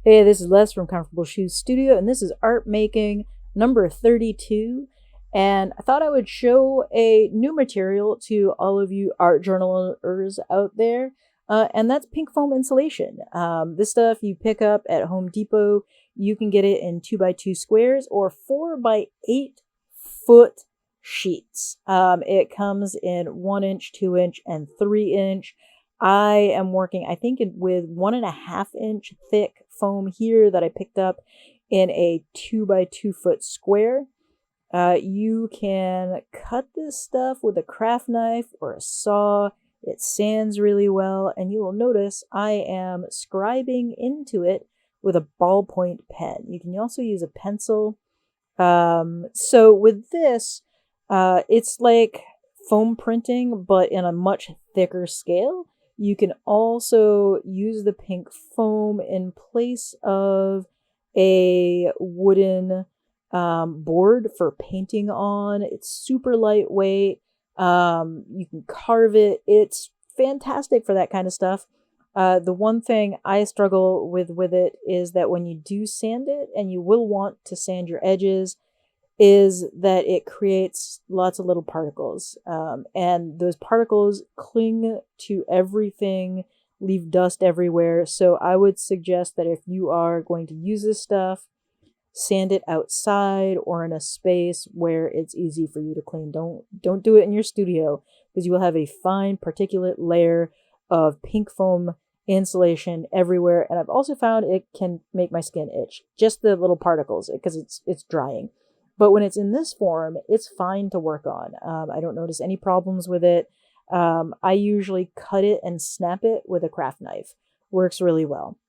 Hey, this is Les from Comfortable Shoes Studio, and this is art making number 32. And I thought I would show a new material to all of you art journalers out there, and that's pink foam insulation. This stuff you pick up at Home Depot. You can get it in 2x2 squares or 4x8 foot sheets. It comes in 1 inch, 2 inch, and 3 inch. I am working, I think, with 1.5 inch thick foam here that I picked up in a 2x2 foot square. You can cut this stuff with a craft knife or a saw. It sands really well, and you will notice I am scribing into it with a ballpoint pen. You can also use a pencil. So with this, it's like foam printing, but in a much thicker scale. You can also use the pink foam in place of a wooden board for painting on. It's super lightweight. You can carve it. It's fantastic for that kind of stuff. The one thing I struggle with it is that when you do sand it, and you will want to sand your edges, is that it creates lots of little particles. And those particles cling to everything, leave dust everywhere. So I would suggest that if you are going to use this stuff, sand it outside or in a space where it's easy for you to clean. Don't do it in your studio, because you will have a fine particulate layer of pink foam insulation everywhere. And I've also found it can make my skin itch, just the little particles, because it's drying. But when it's in this form, it's fine to work on. I don't notice any problems with it. I usually cut it and snap it with a craft knife. Works really well.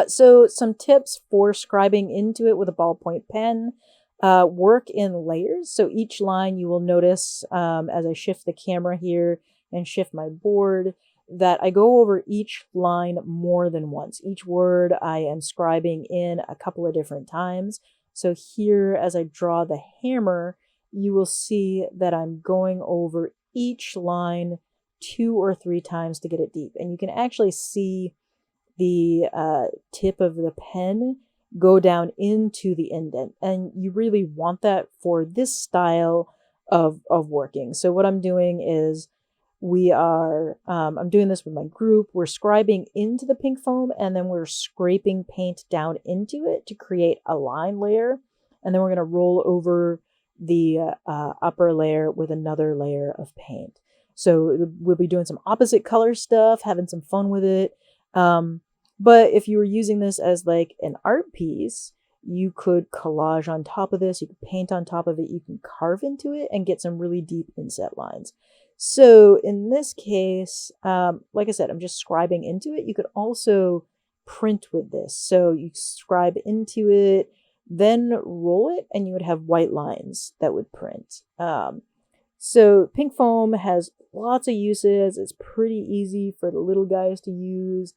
So some tips for scribing into it with a ballpoint pen. Work in layers. So each line, you will notice as I shift the camera here and shift my board, that I go over each line more than once. Each word I am scribing in a couple of different times. So here, as I draw the hammer, you will see that I'm going over each line 2 or 3 times to get it deep. And you can actually see the tip of the pen go down into the indent. And you really want that for this style of working. So what I'm doing is I'm doing this with my group. We're scribing into the pink foam, and then we're scraping paint down into it to create a line layer. And then we're going to roll over the upper layer with another layer of paint. So we'll be doing some opposite color stuff, having some fun with it. But if you were using this as like an art piece, you could collage on top of this, you could paint on top of it, you can carve into it and get some really deep inset lines. So in this case, like I said, I'm just scribing into it. You could also print with this. So you scribe into it, then roll it, and you would have white lines that would print. So pink foam has lots of uses. It's pretty easy for the little guys to use.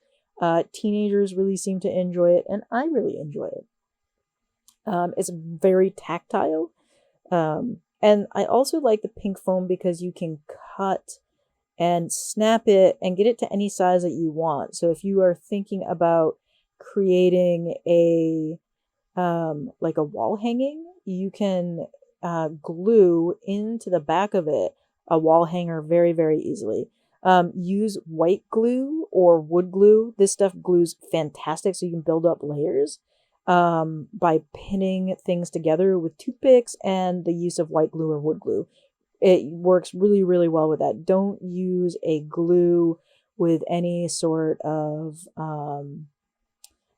Teenagers really seem to enjoy it, and I really enjoy it. It's very tactile. And I also like the pink foam because you can cut and snap it and get it to any size that you want. So if you are thinking about creating a like a wall hanging, you can glue into the back of it a wall hanger very, very easily. Use white glue or wood glue. This stuff glues fantastic, so you can build up layers by pinning things together with toothpicks and the use of white glue or wood glue. It works really, really well with that. Don't use a glue with any sort of trying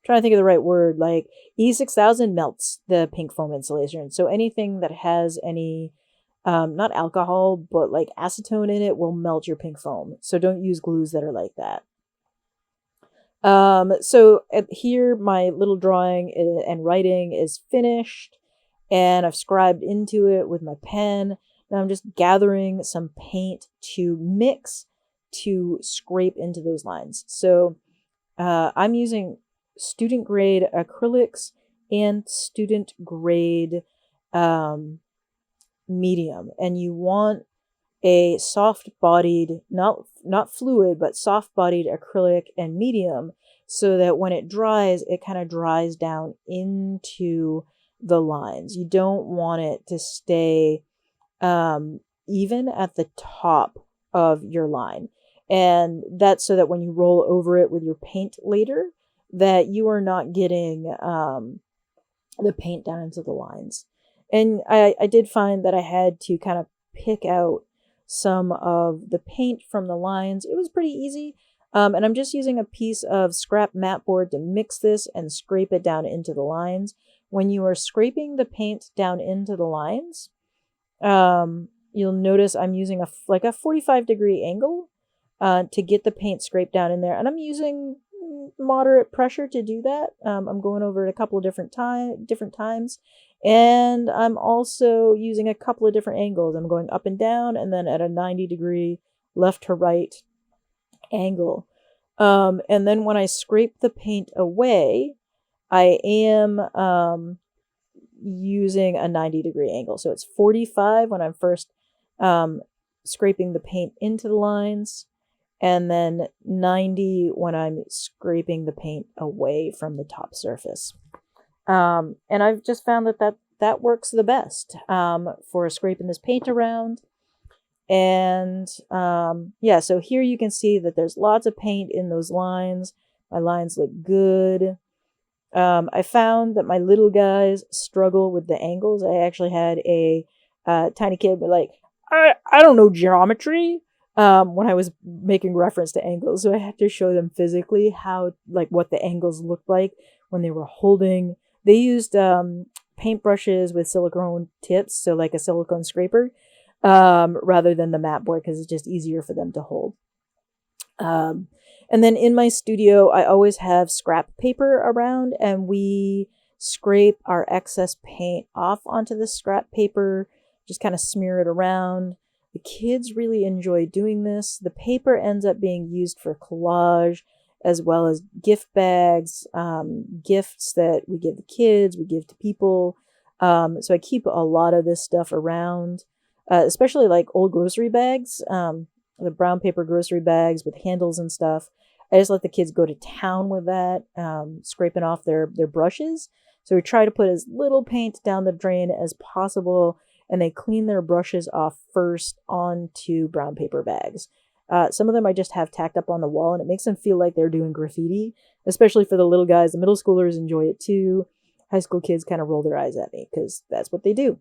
to think of the right word, like E6000 melts the pink foam insulation. So anything that has any not alcohol, but like acetone in it will melt your pink foam. So don't use glues that are like that. So here my little drawing and writing is finished, and I've scribed into it with my pen. Now I'm just gathering some paint to mix to scrape into those lines. So I'm using student grade acrylics and student grade medium, and you want a soft bodied, not fluid, but soft bodied acrylic and medium, so that when it dries, it kind of dries down into the lines. You don't want it to stay even at the top of your line. And that's so that when you roll over it with your paint later, that you are not getting the paint down into the lines. And I did find that I had to kind of pick out some of the paint from the lines. It was pretty easy. And I'm just using a piece of scrap mat board to mix this and scrape it down into the lines. When you are scraping the paint down into the lines, you'll notice I'm using a 45-degree angle to get the paint scraped down in there. And I'm using moderate pressure to do that. I'm going over it a couple of different times. And I'm also using a couple of different angles. I'm going up and down and then at a 90-degree left to right angle. And then when I scrape the paint away, I am using a 90-degree angle. So it's 45 when I'm first scraping the paint into the lines, and then 90 when I'm scraping the paint away from the top surface. And I've just found that works the best for scraping this paint around. And yeah, so here you can see that there's lots of paint in those lines. My lines look good. I found that my little guys struggle with the angles. I actually had a tiny kid be like, I don't know geometry when I was making reference to angles. So I had to show them physically how, like, what the angles looked like when they were holding. They used paintbrushes with silicone tips, so like a silicone scraper, rather than the mat board because it's just easier for them to hold. And then in my studio, I always have scrap paper around, and we scrape our excess paint off onto the scrap paper, just kind of smear it around. The kids really enjoy doing this. The paper ends up being used for collage, as well as gift bags, gifts that we give the kids, we give to people. So I keep a lot of this stuff around, especially like old grocery bags, the brown paper grocery bags with handles and stuff. I just let the kids go to town with that, scraping off their brushes. So we try to put as little paint down the drain as possible, and they clean their brushes off first onto brown paper bags. Some of them I just have tacked up on the wall, and it makes them feel like they're doing graffiti, especially for the little guys. The middle schoolers enjoy it too. High school kids kind of roll their eyes at me because that's what they do.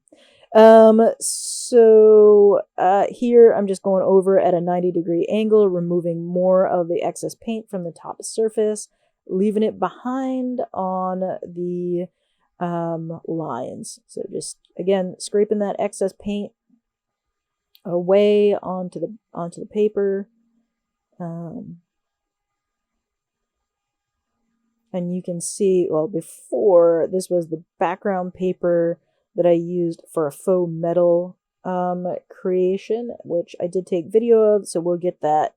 So here I'm just going over at a 90-degree angle, removing more of the excess paint from the top surface, leaving it behind on the lines. So just, again, scraping that excess paint away onto the paper. And you can see, well, before this was the background paper that I used for a faux metal creation, which I did take video of, so we'll get that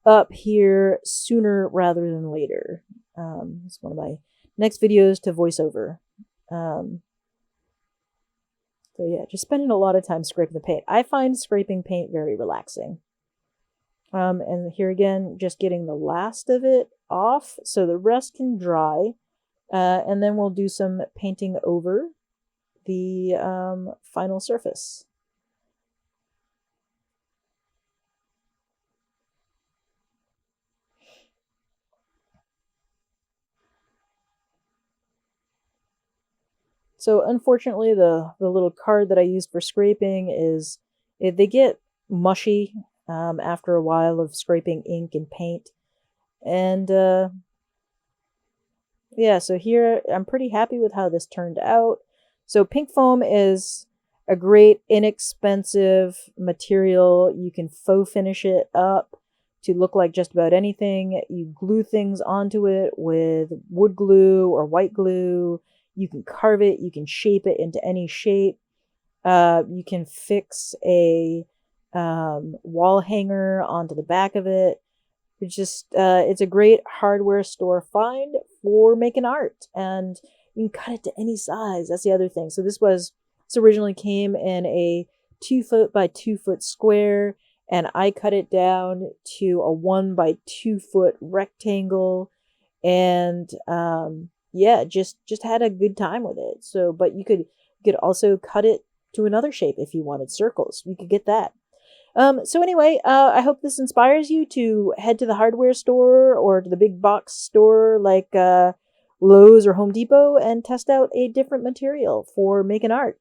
up here sooner rather than later. It's one of my next videos to voice over. So yeah, just spending a lot of time scraping the paint. I find scraping paint very relaxing. And here again, just getting the last of it off so the rest can dry. And then we'll do some painting over the final surface. So unfortunately, the little card that I used for scraping they get mushy after a while of scraping ink and paint. And yeah, so here I'm pretty happy with how this turned out. So pink foam is a great inexpensive material. You can faux finish it up to look like just about anything. You glue things onto it with wood glue or white glue. You can carve it. You can shape it into any shape. You can fix a wall hanger onto the back of it. It's just, it's a great hardware store find for making art, and you can cut it to any size. That's the other thing. So this originally came in a 2 foot by 2 foot square, and I cut it down to a 1 by 2 foot rectangle. and yeah, just had a good time with it. So, but you could also cut it to another shape if you wanted circles. You could get that. So anyway, I hope this inspires you to head to the hardware store or to the big box store like Lowe's or Home Depot and test out a different material for making art.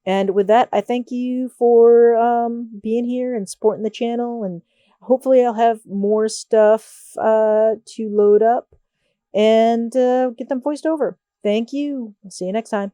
And with that, I thank you for being here and supporting the channel. And hopefully, I'll have more stuff to load up and get them voiced over. Thank you. See you next time.